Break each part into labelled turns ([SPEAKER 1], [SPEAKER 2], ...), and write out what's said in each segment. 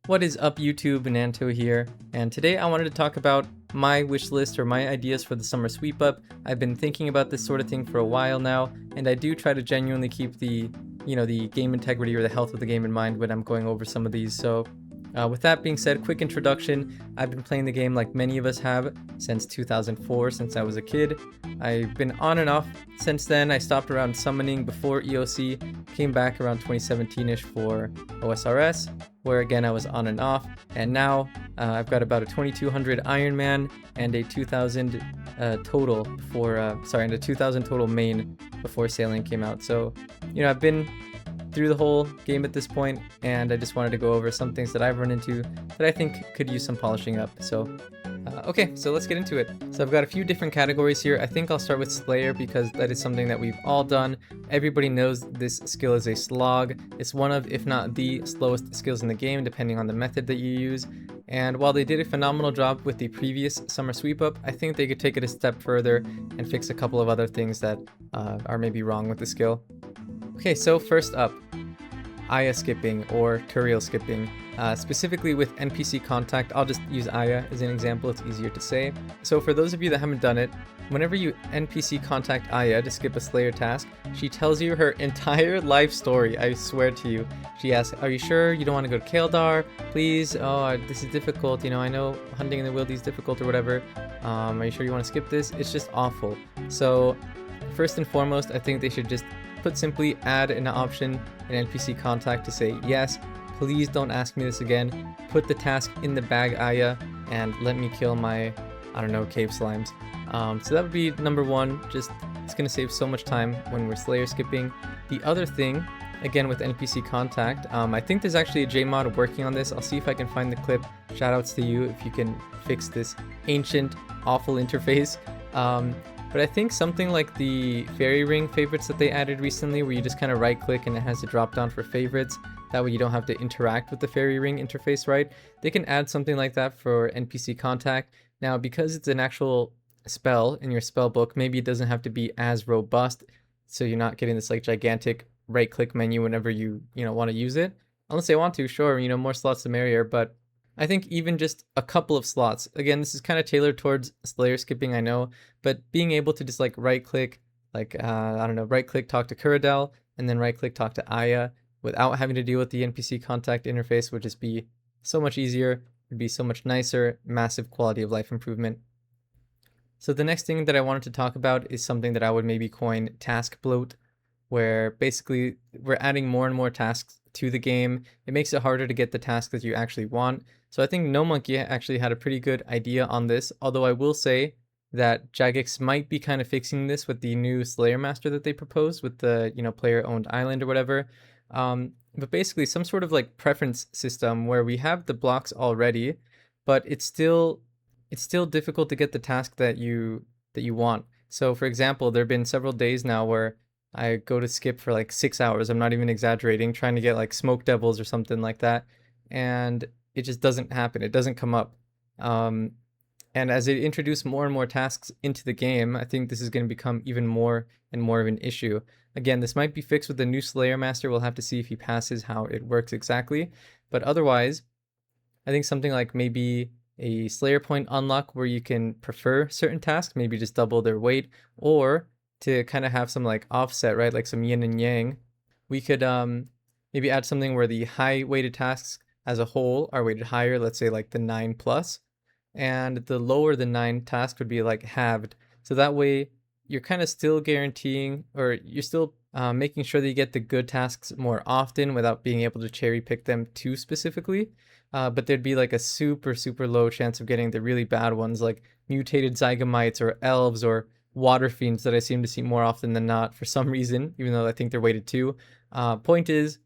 [SPEAKER 1] What is up, YouTube? Nanto here, and today I wanted to talk about my wish list or my ideas for the summer sweep up. I've been thinking about this sort of thing for a while now, and I do try to genuinely keep the game integrity or the health of the game in mind when I'm going over some of these. So with that being said, quick introduction. I've been playing the game like many of us have since 2004, since I was a kid. I've been on and off since then. I stopped around summoning before EOC, came back around 2017-ish for OSRS, where again I was on and off, and now I've got about a 2200 Iron Man and a 2000 total before, and a 2000 total main before Sailing came out. So, I've been through the whole game at this point, and I just wanted to go over some things that I've run into that I think could use some polishing up. So okay, so let's get into it. So I've got a few different categories here. I think I'll start with Slayer because that is something that we've all done. Everybody knows this skill is a slog. It's one of, if not the slowest skills in the game, depending on the method that you use. And while they did a phenomenal job with the previous summer sweep up, I think they could take it a step further and fix a couple of other things that are maybe wrong with the skill. Okay, so first up, Aya skipping or Curial skipping. Specifically with NPC contact, I'll just use Aya as an example, it's easier to say. So for those of you that haven't done it, whenever you NPC contact Aya to skip a Slayer task, she tells you her entire life story, I swear to you. She asks, are you sure you don't want to go to Kaeldar? Please, oh, this is difficult, I know hunting in the Wildy is difficult or whatever. Are you sure you want to skip this? It's just awful. So first and foremost, I think they should just put simply add an option in NPC contact to say, yes, please don't ask me this again. Put the task in the bag, Aya, and let me kill my, I don't know, cave slimes. So that would be number one. Just, it's going to save so much time when we're Slayer skipping. The other thing, again with NPC contact, I think there's actually a JMod working on this. I'll see if I can find the clip. Shoutouts to you if you can fix this ancient, awful interface. But I think something like the fairy ring favorites that they added recently, where you just kind of right click and it has a drop down for favorites, that way you don't have to interact with the fairy ring interface, right? They can add something like that for NPC contact. Now, because it's an actual spell in your spell book, maybe it doesn't have to be as robust, so you're not getting this like gigantic right click menu whenever you want to use it. Unless they want to, sure, more slots the merrier, but I think even just a couple of slots. Again, this is kind of tailored towards Slayer skipping, I know, but being able to just like right click, like, I don't know, right click, talk to Kuradel, and then right click, talk to Aya, without having to deal with the NPC contact interface would just be so much easier, would be so much nicer, massive quality of life improvement. So the next thing that I wanted to talk about is something that I would maybe coin task bloat, where basically we're adding more and more tasks to the game. It makes it harder to get the task that you actually want. So I think No Monkey actually had a pretty good idea on this, although I will say that Jagex might be kind of fixing this with the new Slayer Master that they proposed with the, player-owned island or whatever. But basically some sort of like preference system where we have the blocks already, but it's still difficult to get the task that you want. So for example, there have been several days now where I go to skip for like 6 hours, I'm not even exaggerating, trying to get like Smoke Devils or something like that, and it just doesn't happen, it doesn't come up. And as they introduce more and more tasks into the game, I think this is going to become even more and more of an issue. Again, this might be fixed with the new Slayer Master, we'll have to see if he passes how it works exactly, but otherwise, I think something like maybe a Slayer point unlock where you can prefer certain tasks, maybe just double their weight, or to kind of have some like offset, right? Like some yin and yang. We could maybe add something where the high weighted tasks as a whole are weighted higher, let's say like the 9+, and the lower than 9 task would be like halved. So that way you're kind of still guaranteeing, or you're still making sure that you get the good tasks more often without being able to cherry pick them too specifically. But there'd be like a super, super low chance of getting the really bad ones like mutated zygomites or elves or water fiends that I seem to see more often than not for some reason, even though I think they're weighted too. Point is,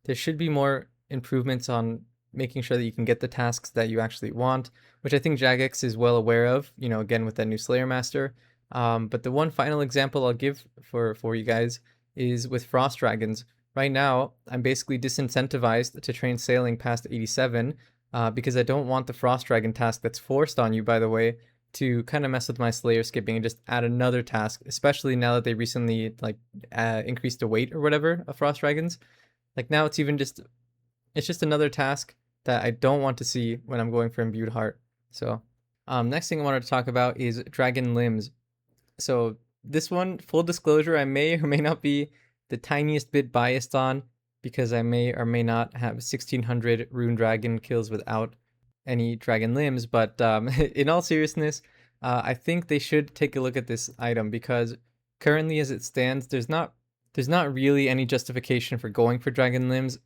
[SPEAKER 1] there should be more improvements on making sure that you can get the tasks that you actually want, which I think Jagex is well aware of, again with that new Slayer Master. But the one final example I'll give for you guys is with Frost Dragons. Right now, I'm basically disincentivized to train Sailing past 87 because I don't want the Frost Dragon task that's forced on you, by the way, to kind of mess with my Slayer skipping and just add another task, especially now that they recently increased the weight or whatever of Frost Dragons. Like now it's just another task that I don't want to see when I'm going for Imbued Heart. So next thing I wanted to talk about is Dragon Limbs. So this one, full disclosure, I may or may not be the tiniest bit biased on, because I may or may not have 1600 rune dragon kills without any dragon limbs. But in all seriousness, I think they should take a look at this item, because currently as it stands, there's not really any justification for going for dragon limbs.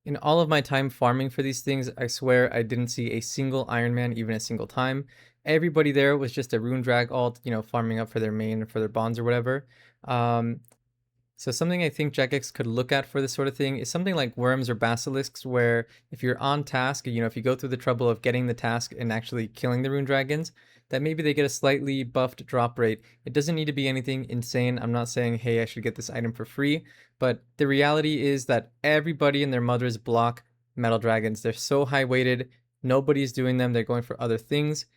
[SPEAKER 1] In all of my time farming for these things, I swear I didn't see a single Iron Man even a single time. Everybody there was just a rune drag alt, farming up for their main or for their bonds or whatever. So something I think Jagex could look at for this sort of thing is something like worms or basilisks, where if you're on task, if you go through the trouble of getting the task and actually killing the rune dragons, that maybe they get a slightly buffed drop rate. It doesn't need to be anything insane. I'm not saying, hey, I should get this item for free, but the reality is that everybody and their mothers block metal dragons. They're so high weighted, nobody's doing them, they're going for other things.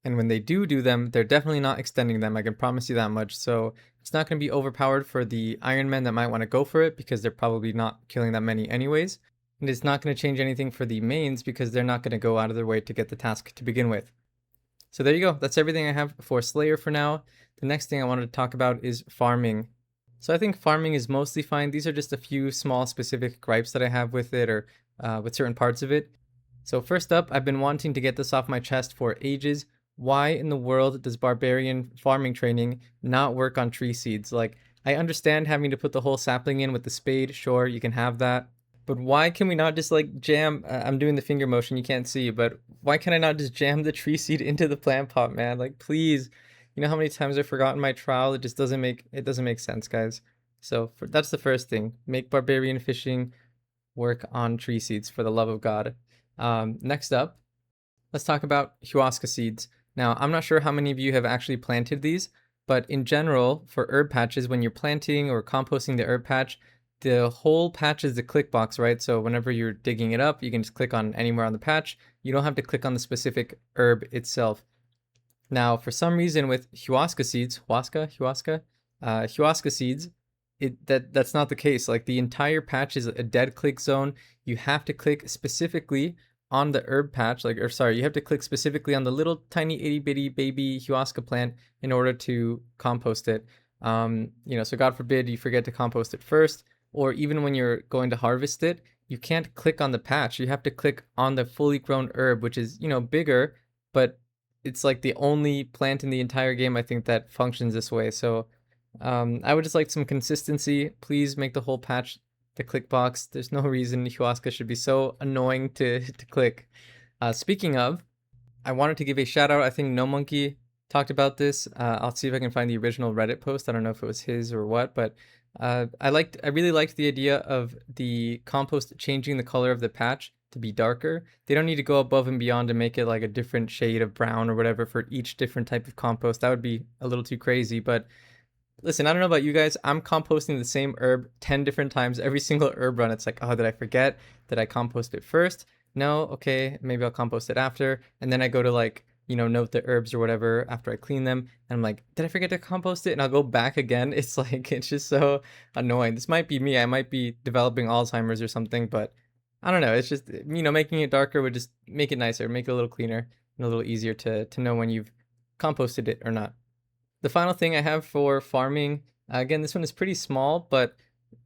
[SPEAKER 1] And when they do them, they're definitely not extending them. I can promise you that much. So it's not going to be overpowered for the Iron Men that might want to go for it, because they're probably not killing that many anyways. And it's not going to change anything for the mains, because they're not going to go out of their way to get the task to begin with. So there you go. That's everything I have for Slayer for now. The next thing I wanted to talk about is farming. So I think farming is mostly fine. These are just a few small specific gripes that I have with it, or with certain parts of it. So first up, I've been wanting to get this off my chest for ages. Why in the world does barbarian farming training not work on tree seeds? Like, I understand having to put the whole sapling in with the spade, sure, you can have that. But why can we not just jam, I'm doing the finger motion, you can't see, but why can I not just jam the tree seed into the plant pot, man? Like, please. You know how many times I've forgotten my trowel? It just doesn't make sense, guys. So that's the first thing. Make barbarian fishing work on tree seeds, for the love of God. Next up, let's talk about Huasca seeds. Now, I'm not sure how many of you have actually planted these, but in general, for herb patches, when you're planting or composting the herb patch, the whole patch is the click box, right? So whenever you're digging it up, you can just click on anywhere on the patch. You don't have to click on the specific herb itself. Now, for some reason with Huasca seeds, Huasca seeds, that's not the case. Like, the entire patch is a dead click zone. You have to click specifically on the herb patch, you have to click specifically on the little tiny itty bitty baby Huasca plant in order to compost it. So God forbid you forget to compost it first, or even when you're going to harvest it, you can't click on the patch. You have to click on the fully grown herb, which is, bigger, but it's like the only plant in the entire game, I think, that functions this way. So I would just like some consistency. Please make the whole patch the click box. There's no reason Huasca should be so annoying to click. Speaking of, I wanted to give a shout out. I think No Monkey talked about this. I'll see if I can find the original Reddit post. I don't know if it was his or what, but I really liked the idea of the compost changing the color of the patch to be darker. They don't need to go above and beyond to make it like a different shade of brown or whatever for each different type of compost. That would be a little too crazy, but listen, I don't know about you guys. I'm composting the same herb 10 different times every single herb run. It's like, oh, did I forget? Did I compost it first? No, okay, maybe I'll compost it after. And then I go to note the herbs or whatever after I clean them. And I'm like, did I forget to compost it? And I'll go back again. It's it's just so annoying. This might be me. I might be developing Alzheimer's or something, but I don't know. It's just, making it darker would just make it nicer, make it a little cleaner, and a little easier to know when you've composted it or not. The final thing I have for farming, again, this one is pretty small, but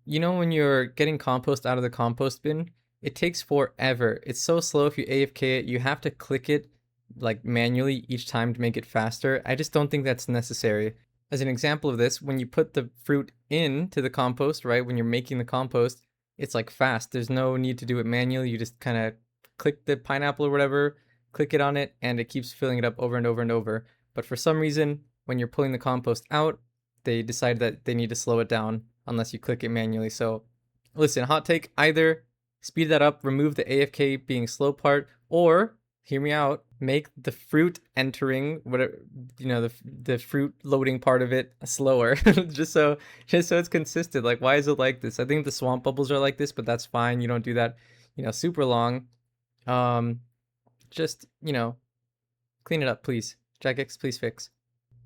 [SPEAKER 1] when you're getting compost out of the compost bin, it takes forever. It's so slow if you AFK it. You have to click it manually each time to make it faster. I just don't think that's necessary. As an example of this, when you put the fruit into the compost, right, when you're making the compost, it's fast. There's no need to do it manually. You just kind of click the pineapple or whatever, click it on it, and it keeps filling it up over and over and over. But for some reason, when you're pulling the compost out, they decide that they need to slow it down unless you click it manually. So listen, hot take, either speed that up, remove the AFK being slow part, or hear me out, make the fruit entering whatever, the fruit loading part of it slower, just so it's consistent. Why is it like this? I think the swamp bubbles are like this, but that's fine. You don't do that, super long. Just, clean it up, please. Jagex, please fix.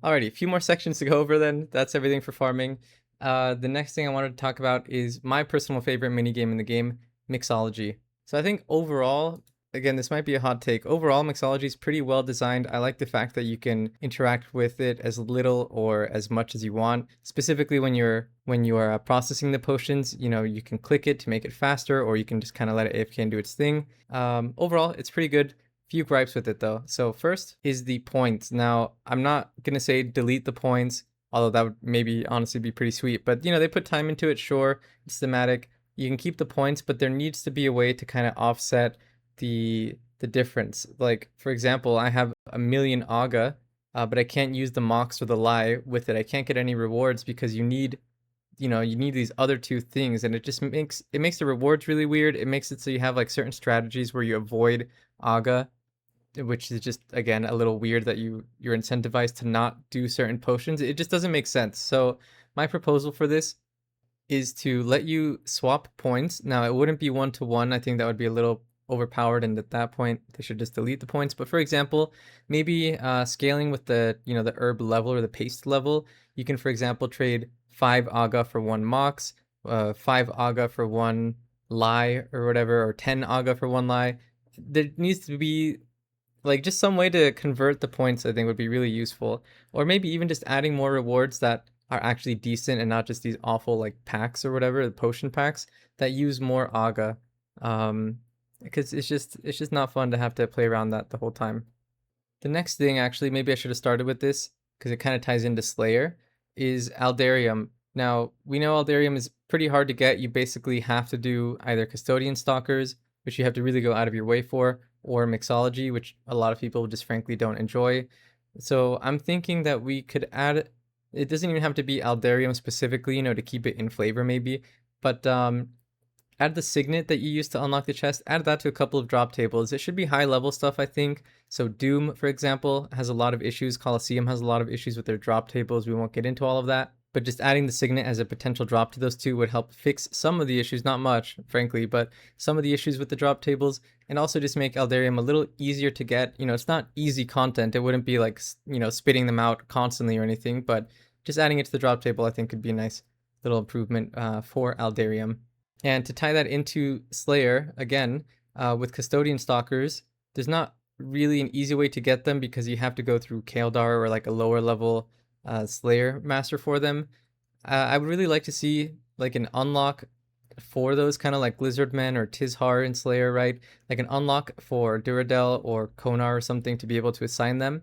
[SPEAKER 1] Alrighty, a few more sections to go over then. That's everything for farming. The next thing I wanted to talk about is my personal favorite minigame in the game, Mixology. So I think overall, again, this might be a hot take. Overall, Mixology is pretty well designed. I like the fact that you can interact with it as little or as much as you want. Specifically, when you are processing the potions, you know, you can click it to make it faster, or you can just kind of let it AFK and do its thing. Overall, it's pretty good. Few gripes with it though. So first is the points. Now, I'm not gonna say delete the points, although that would maybe honestly be pretty sweet. But you know, they put time into it. Sure, it's thematic. You can keep the points, but there needs to be a way to kind of offset the difference. Like for example, I have a million Aga, but I can't use the Mox or the Lie with it. I can't get any rewards because you need, you know, you need these other two things, and it just makes the rewards really weird. It makes it so you have like certain strategies where you avoid Aga, which is just again a little weird that you're incentivized to not do certain potions. It just doesn't make sense. So my proposal for this is to let you swap points. Now it wouldn't be 1-to-1. I think that would be a little overpowered, and at that point they should just delete the points. But for example, maybe scaling with the, you know, the herb level or the paste level, you can for example trade 5 Aga for 1 Mox, 5 Aga for 1 Lie or whatever, or 10 Aga for 1 Lie. There needs to be like just some way to convert the points. I think would be really useful, or maybe even just adding more rewards that are actually decent and not just these awful like packs or whatever, the potion packs that use more Aga. Because it's just not fun to have to play around that the whole time. The next thing, actually, maybe I should have started with this because it kind of ties into Slayer, is Aldarium. Now, we know Aldarium is pretty hard to get. You basically have to do either Custodian Stalkers, which you have to really go out of your way for, or Mixology, which a lot of people just frankly don't enjoy. So I'm thinking that we could add, it doesn't even have to be Aldarium specifically, you know, to keep it in flavor maybe, but add the signet that you use to unlock the chest, add that to a couple of drop tables. It should be high level stuff, I think. So Doom, for example, has a lot of issues. Colosseum has a lot of issues with their drop tables. We won't get into all of that. But just adding the signet as a potential drop to those two would help fix some of the issues, not much, frankly, but some of the issues with the drop tables, and also just make Aldarium a little easier to get. You know, it's not easy content. It wouldn't be like, you know, spitting them out constantly or anything, but just adding it to the drop table, I think could be a nice little improvement for Aldarium. And to tie that into Slayer, again, with Custodian Stalkers, there's not really an easy way to get them because you have to go through Kaeldar or like a lower level Slayer master for them. I would really like to see like an unlock for those, kind of like Lizardmen or Tizhar in Slayer, right? Like an unlock for Duradel or Konar or something to be able to assign them.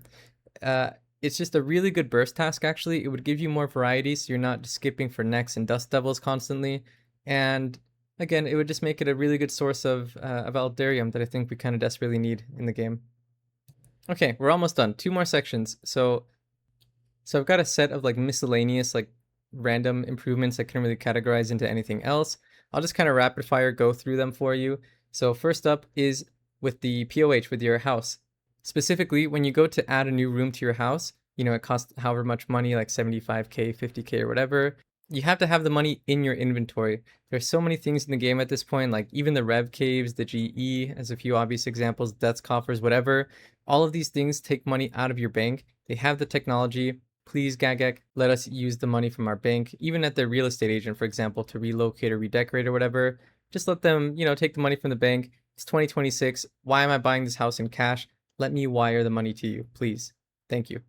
[SPEAKER 1] It's just a really good burst task, actually. It would give you more variety, so you're not skipping for Necks and Dust Devils constantly. And again, it would just make it a really good source of Aldarium that I think we kind of desperately need in the game. Okay, we're almost done. 2 more sections. So I've got a set of like miscellaneous, like random improvements I can't really categorize into anything else. I'll just kind of rapid fire go through them for you. So first up is with the POH with your house. Specifically, when you go to add a new room to your house, you know, it costs however much money, like 75k, 50k, or whatever. You have to have the money in your inventory. There's so many things in the game at this point, like even the Rev Caves, the GE, as a few obvious examples, Death's Coffers, whatever. All of these things take money out of your bank. They have the technology. Please, Gagek, let us use the money from our bank, even at the real estate agent, for example, to relocate or redecorate or whatever. Just let them, you know, take the money from the bank. It's 2026. Why am I buying this house in cash? Let me wire the money to you, please. Thank you.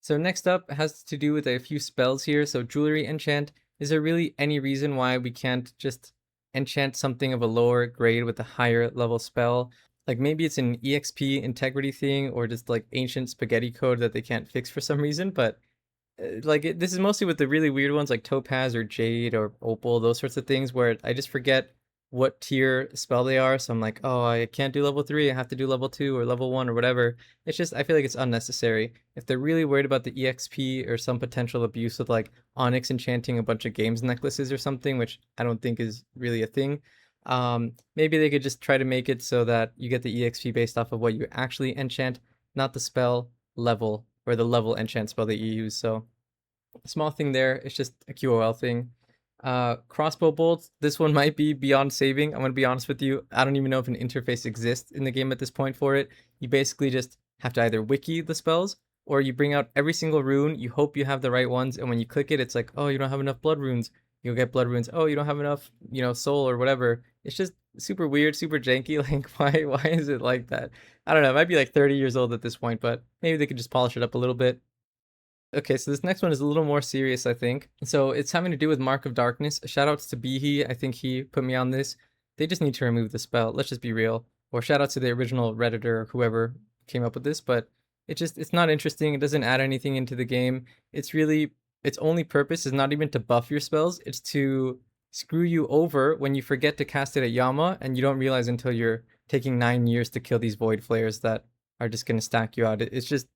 [SPEAKER 1] So next up has to do with a few spells here. So Jewelry Enchant. Is there really any reason why we can't just enchant something of a lower grade with a higher level spell? Like maybe it's an EXP integrity thing, or just like ancient spaghetti code that they can't fix for some reason, but this is mostly with the really weird ones like Topaz or Jade or Opal, those sorts of things where I just forget what tier spell they are. So I'm like, oh, I can't do level 3, I have to do level 2 or level 1 or whatever. It's just, I feel like it's unnecessary. If they're really worried about the EXP or some potential abuse with like Onyx enchanting a bunch of games necklaces or something, which I don't think is really a thing, maybe they could just try to make it so that you get the EXP based off of what you actually enchant, not the spell level or the level enchant spell that you use. So small thing there, it's just a QOL thing. Crossbow bolts, this one might be beyond saving. I'm gonna be honest with you, I don't even know if an interface exists in the game at this point for it. You basically just have to either wiki the spells, or you bring out every single rune, you hope you have the right ones, and when you click it, it's like, oh, you don't have enough blood runes. You'll get blood runes. Oh, you don't have enough, you know, soul or whatever. It's just super weird, super janky. Like, why is it like that? I don't know. It might be like 30 years old at this point, but maybe they could just polish it up a little bit. Okay, so this next one is a little more serious, I think. So it's having to do with Mark of Darkness. Shoutouts to Behe. I think he put me on this. They just need to remove the spell. Let's just be real. Or shoutouts to the original Redditor or whoever came up with this, but it's not interesting. It doesn't add anything into the game. It's really, its only purpose is not even to buff your spells. It's to screw you over when you forget to cast it at Yama and you don't realize until you're taking 9 years to kill these Void Flares that are just going to stack you out. It's just,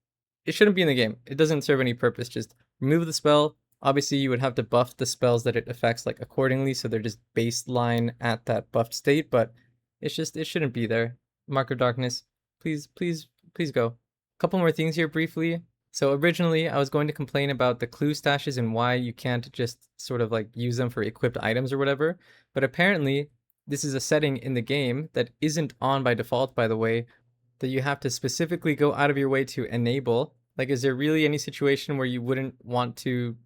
[SPEAKER 1] it shouldn't be in the game. It doesn't serve any purpose. Just remove the spell. Obviously, you would have to buff the spells that it affects like accordingly, so they're just baseline at that buffed state, but it's just, it shouldn't be there. Mark of Darkness, please, please, please go. A couple more things here briefly. So originally, I was going to complain about the clue stashes and why you can't just sort of like use them for equipped items or whatever, but apparently this is a setting in the game that isn't on by default, by the way, that you have to specifically go out of your way to enable. Like, is there really any situation where you wouldn't want to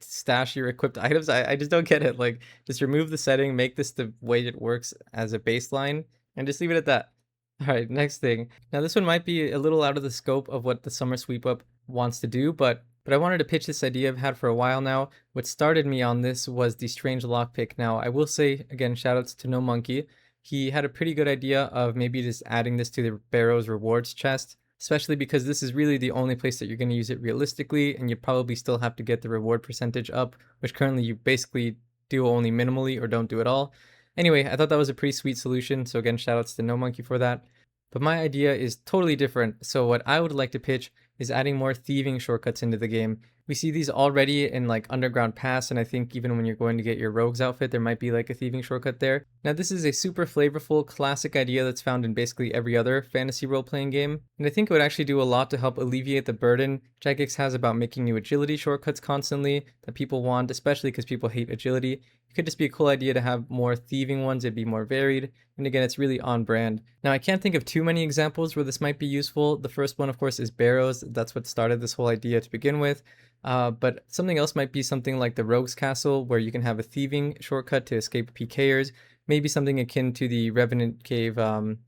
[SPEAKER 1] stash your equipped items? I just don't get it. Like, just remove the setting, make this the way it works as a baseline, and just leave it at that. All right, next thing. Now, this one might be a little out of the scope of what the Summer Sweep Up wants to do, but I wanted to pitch this idea I've had for a while now. What started me on this was the Strange Lockpick. Now, I will say, again, shoutouts to No Monkey. He had a pretty good idea of maybe just adding this to the Barrow's rewards chest, especially because this is really the only place that you're going to use it realistically, and you probably still have to get the reward percentage up, which currently you basically do only minimally or don't do at all. Anyway, I thought that was a pretty sweet solution, so again, shoutouts to No Monkey for that. But my idea is totally different, so what I would like to pitch is adding more thieving shortcuts into the game. We see these already in like Underground Pass, and I think even when you're going to get your Rogue's outfit, there might be like a thieving shortcut there. Now this is a super flavorful, classic idea that's found in basically every other fantasy role-playing game, and I think it would actually do a lot to help alleviate the burden Jagex has about making new agility shortcuts constantly that people want, especially because people hate agility. It could just be a cool idea to have more thieving ones. It'd be more varied, and again, it's really on brand. Now I can't think of too many examples where this might be useful. The first one, of course, is Barrows. That's what started this whole idea to begin with. But something else might be something like the Rogue's Castle, where you can have a thieving shortcut to escape PKers. Maybe something akin to the Revenant Cave,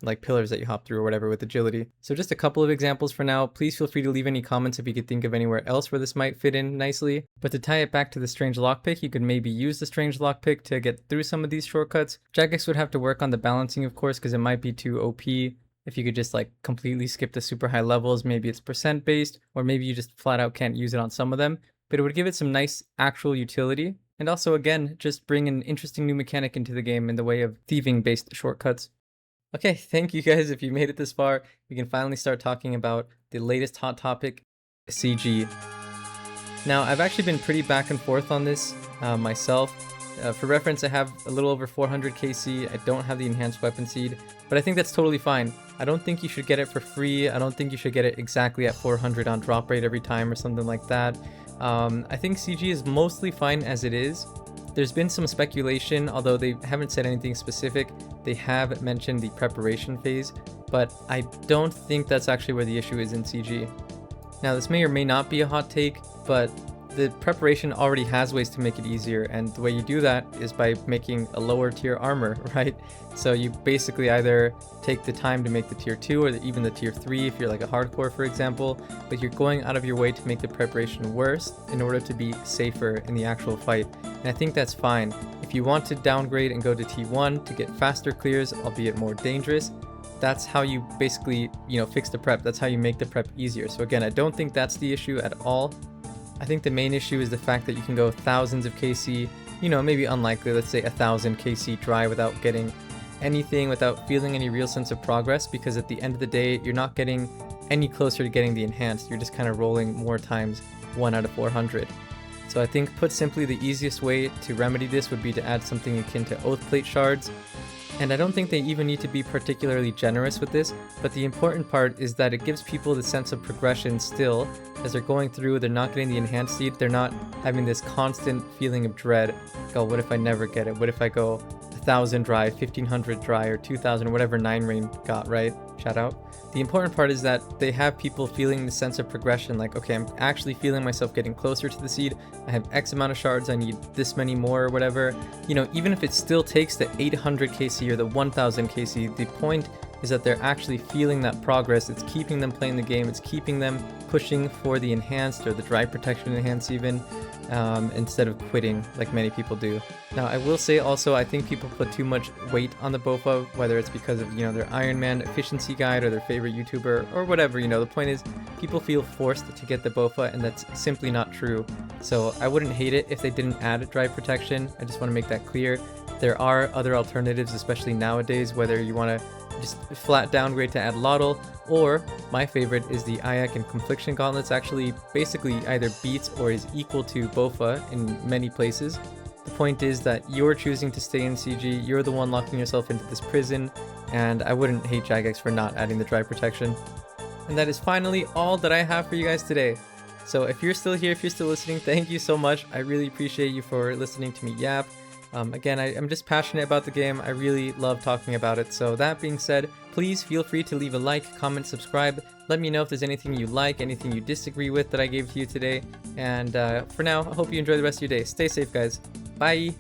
[SPEAKER 1] like pillars that you hop through or whatever with agility. So just a couple of examples for now. Please feel free to leave any comments if you could think of anywhere else where this might fit in nicely. But to tie it back to the Strange Lockpick, you could maybe use the Strange Lockpick to get through some of these shortcuts. Jagex would have to work on the balancing, of course, because it might be too OP. If you could just like completely skip the super high levels, maybe it's percent based, or maybe you just flat out can't use it on some of them. But it would give it some nice actual utility. And also, again, just bring an interesting new mechanic into the game in the way of thieving-based shortcuts. Okay, thank you guys if you made it this far. We can finally start talking about the latest hot topic, CG. Now, I've actually been pretty back and forth on this myself. For reference, I have a little over 400 KC. I don't have the enhanced weapon seed, but I think that's totally fine. I don't think you should get it for free. I don't think you should get it exactly at 400 on drop rate every time or something like that. I think CG is mostly fine as it is. There's been some speculation, although they haven't said anything specific. They have mentioned the preparation phase, but I don't think that's actually where the issue is in CG. Now, this may or may not be a hot take, but the preparation already has ways to make it easier, and the way you do that is by making a lower tier armor, right? So you basically either take the time to make the tier 2 or even the tier 3 if you're like a hardcore, for example, but you're going out of your way to make the preparation worse in order to be safer in the actual fight. And I think that's fine. If you want to downgrade and go to T1 to get faster clears, albeit more dangerous, that's how you basically, fix the prep. That's how you make the prep easier. So again, I don't think that's the issue at all. I think the main issue is the fact that you can go thousands of KC, maybe unlikely, let's say 1,000 KC dry without getting anything, without feeling any real sense of progress, because at the end of the day, you're not getting any closer to getting the enhanced. You're just kind of rolling more times 1 out of 400. So I think, put simply, the easiest way to remedy this would be to add something akin to Oath Plate shards. And I don't think they even need to be particularly generous with this, but the important part is that it gives people the sense of progression still. As they're going through, they're not getting the enhanced seed, they're not having this constant feeling of dread. Like, oh, what if I never get it? What if I go 1000 dry, 1500 dry, or 2000, or whatever 9 rain got, right? Shout out. The important part is that they have people feeling the sense of progression, like, okay, I'm actually feeling myself getting closer to the seed. I have X amount of shards, I need this many more or whatever. You know, even if it still takes the 800 KC or the 1000 KC, the point is that they're actually feeling that progress. It's keeping them playing the game. It's keeping them pushing for the enhanced or the dry protection enhanced even, instead of quitting like many people do. Now, I will say also, I think people put too much weight on the BOFA, whether it's because of, you know, their Iron Man efficiency guide or their favorite YouTuber or whatever. You know, the point is people feel forced to get the BOFA, and that's simply not true. So I wouldn't hate it if they didn't add dry protection. I just want to make that clear. There are other alternatives, especially nowadays, whether you want to just flat downgrade to add Lotl, or my favorite is the Ayak and Confliction Gauntlets. Actually basically either beats or is equal to BOFA in many places. The point is that you're choosing to stay in CG, you're the one locking yourself into this prison, and I wouldn't hate Jagex for not adding the dry protection. And that is finally all that I have for you guys today. So if you're still here, if you're still listening, thank you so much. I really appreciate you for listening to me yap. Again, I'm just passionate about the game. I really love talking about it. So that being said, please feel free to leave a like, comment, subscribe. Let me know if there's anything you like, anything you disagree with that I gave to you today. And for now, I hope you enjoy the rest of your day. Stay safe, guys. Bye!